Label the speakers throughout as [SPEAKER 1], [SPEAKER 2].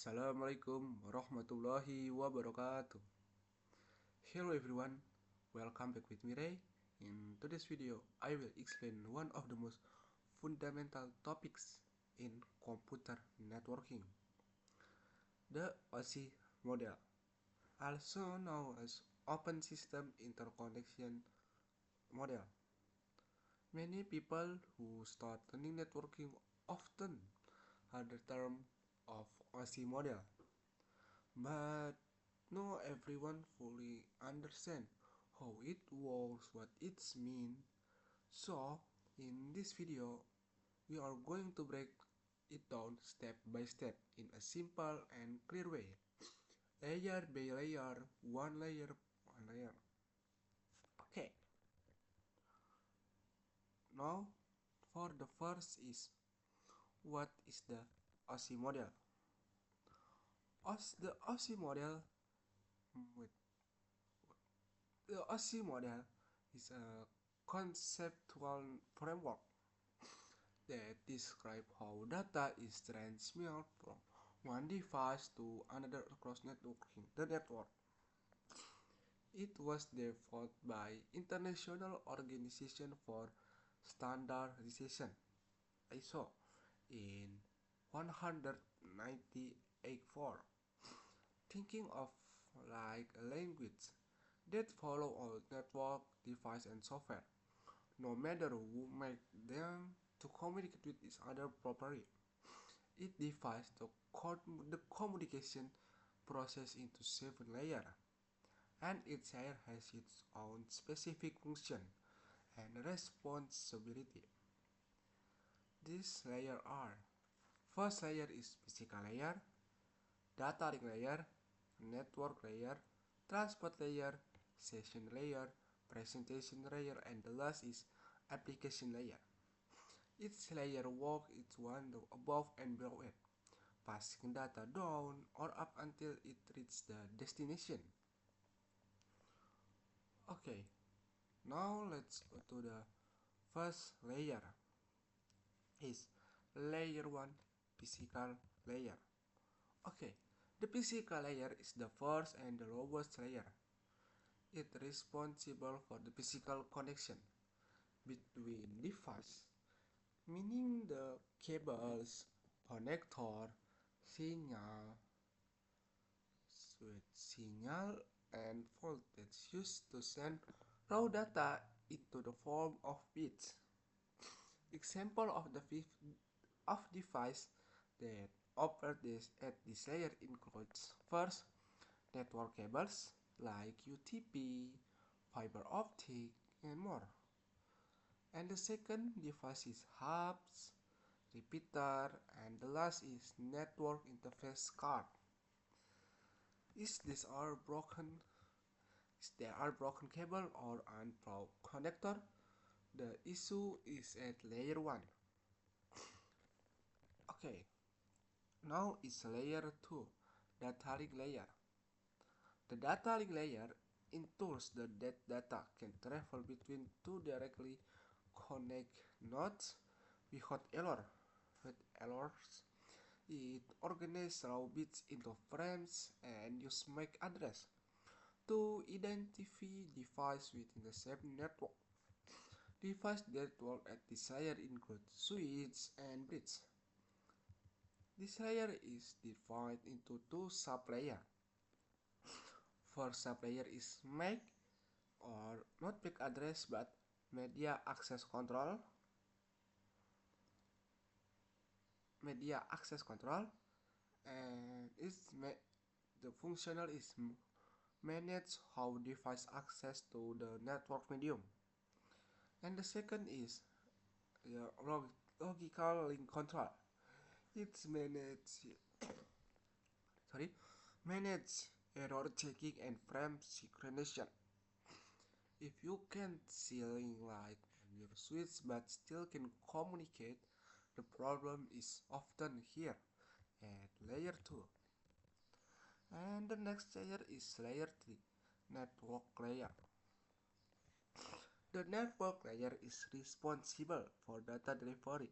[SPEAKER 1] Assalamualaikum warahmatullahi wabarakatuh. Hello everyone, welcome back with me Ray. In today's video, I will explain one of the most fundamental topics in computer networking, the OSI model, also known as Open System Interconnection Model. Many people who start learning networking often heard the term of OSI model, but not everyone fully understand how it works, what it means. So, in this video, we are going to break it down step by step in a simple and clear way. Layer by layer, one layer, one layer. Okay. Now, for the first is, what is the OSI model? The OSI model, wait, the OSI model is a conceptual framework that describe how data is transmitted from one device to another across the network. It was developed by International Organization for Standardization (ISO) in 1994, thinking of like a language that follow all network device and software, no matter who make them, to communicate with each other properly. It divides the communication process into 7 layers, and each layer has its own specific function and responsibility. These layers are: first layer is physical layer, data link layer, network layer, transport layer, session layer, presentation layer, and the last is application layer. Each layer works its one above and below it, passing data down or up until it reaches the destination. Okay, now let's go to the first layer. Is layer 1, physical layer. Okay, the physical layer is the first and the lowest layer. It is responsible for the physical connection between devices, meaning the cables, connector, signal, and voltage used to send raw data into the form of bits. Example of device that operate at this layer includes: first, network cables like UTP, fiber optic, and more. And the second device is hubs, repeater, and the last is network interface card. If there are broken cable or unplugged connector, the issue is at layer 1. Okay, now is layer 2, data link layer. The data link layer ensures that data can travel between two directly connected nodes without error. With errors, it organizes raw bits into frames and uses MAC address to identify devices within the same network. Devices that work at this layer include switch and bridge. This layer is divided into two sub-layers. First sub-layer is MAC, or not MAC address but media access control. And the functional is manage how device access to the network medium. And the second is the logical link control. It's manage error checking and frame synchronization. If you can't see link light on your switch but still can communicate, the problem is often here at layer 2. And the next layer is layer 3, network layer. The network layer is responsible for data delivery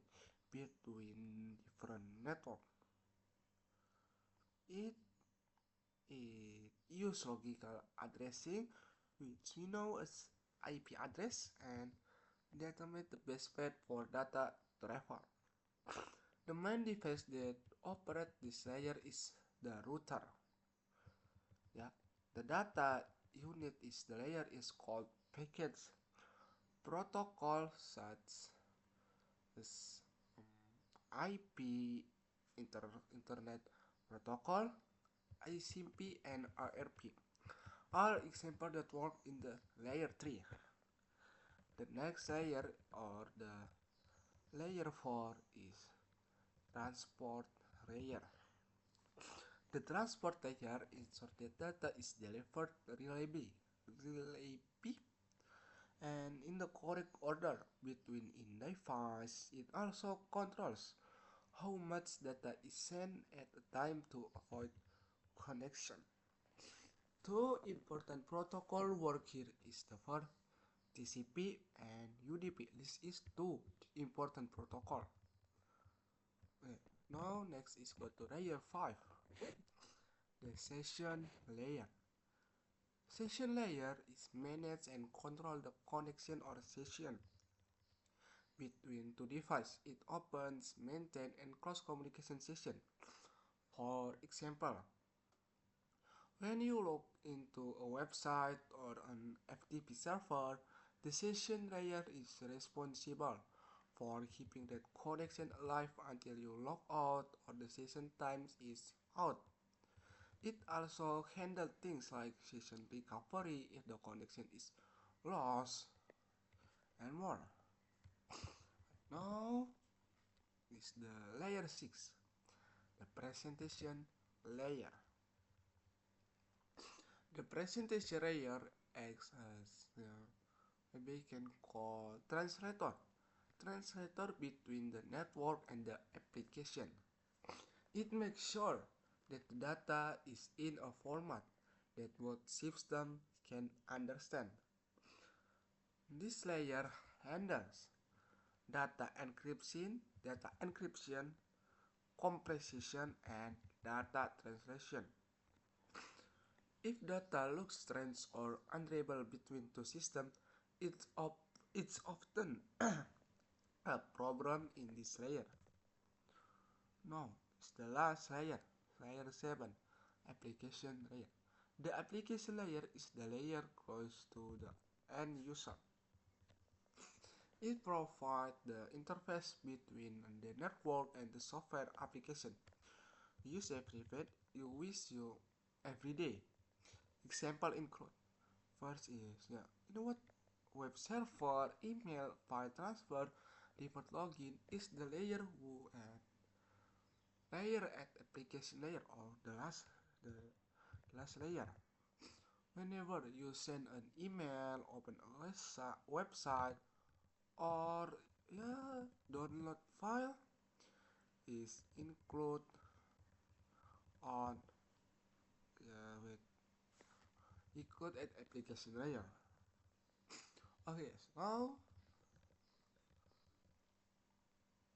[SPEAKER 1] between different networks. It, it uses logical addressing, which we know as IP address, and determine the best path for data travel. The main device that operates this layer is the router. Yeah, the data unit is the layer is called packets. Protocol such as IP, Internet Protocol, ICP, and RRP are examples that work in the layer 3. The next layer, or the layer 4, is transport layer. The transport layer ensures that data is delivered reliably and in the correct order between in device. It also controls how much data is sent at a time to avoid connection. Two important protocol work here is the first TCP and UDP. This is two important protocol. Okay. Now next is go to layer 5, the session layer. Session layer is manage and control the connection or session between two devices. It opens, maintain, and close communication session. For example, when you log into a website or an FTP server, the session layer is responsible for keeping that connection alive until you log out or the session times is out. It also handles things like session recovery if the connection is lost and more. Now is the layer 6, the presentation layer. The presentation layer acts as maybe you can call translator between the network and the application. It makes sure that the data is in a format that both systems can understand. This layer handles data encryption, compression, and data translation. If data looks strange or unreadable between two systems, it's often a problem in this layer. No, it's the last layer, layer 7, application layer. The application layer is the layer close to the end user. It provides the interface between the network and the software application. Use every you wish you every day. Example include first is web server, email, file transfer, default login is the layer at application layer or the last layer. Whenever you send an email, open a website, or download file is include on with include at application layer. Okay,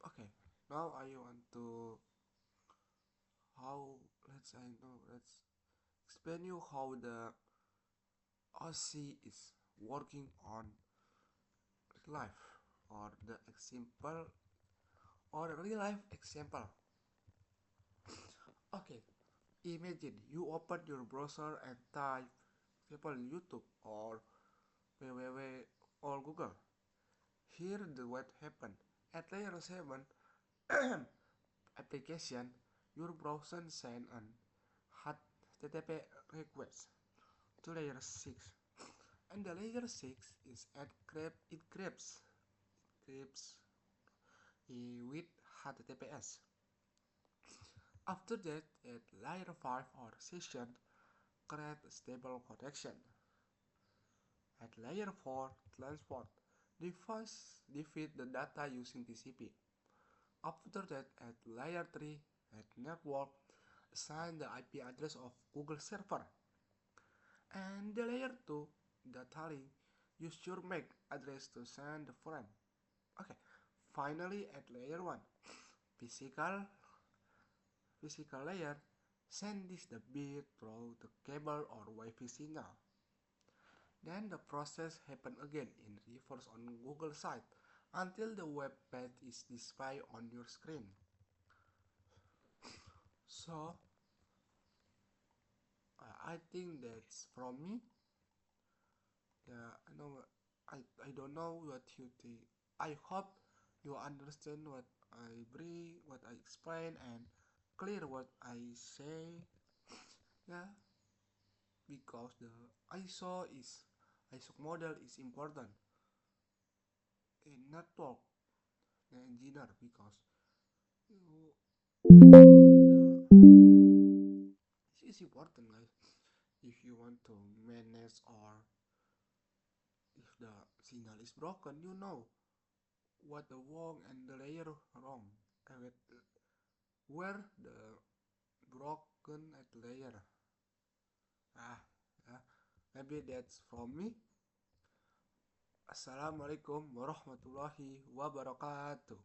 [SPEAKER 1] okay, now I want to let's explain you how the OC is working on life or the example or real life example. Okay, imagine you open your browser and type example YouTube or www or Google. Here the what happened. At layer 7 application, your browser send an HTTP request to layer 6. And the layer 6 is encrypts with HTTPS. After that, at layer 5 or session, create a stable connection. At layer 4, transport, defeat the data using TCP. After that, at layer 3, at network, assign the IP address of Google server. And the layer 2, data link, use your MAC address to send the frame. Okay, finally at layer 1, physical layer, send this the bit through the cable or Wi-Fi signal. Then the process happen again in reverse on Google site until the web page is displayed on your screen. So I think that's from me. Yeah, I know. I don't know what you think. I hope you understand what I bring, what I explain, and clear what I say. Yeah, because the ISO model is important in network engineer because you, this is important, guys. If you want to manage or if the signal is broken, you know what the wrong and the layer wrong, and where the broken at layer. Yeah, maybe that's from me. Assalamualaikum warahmatullahi wabarakatuh.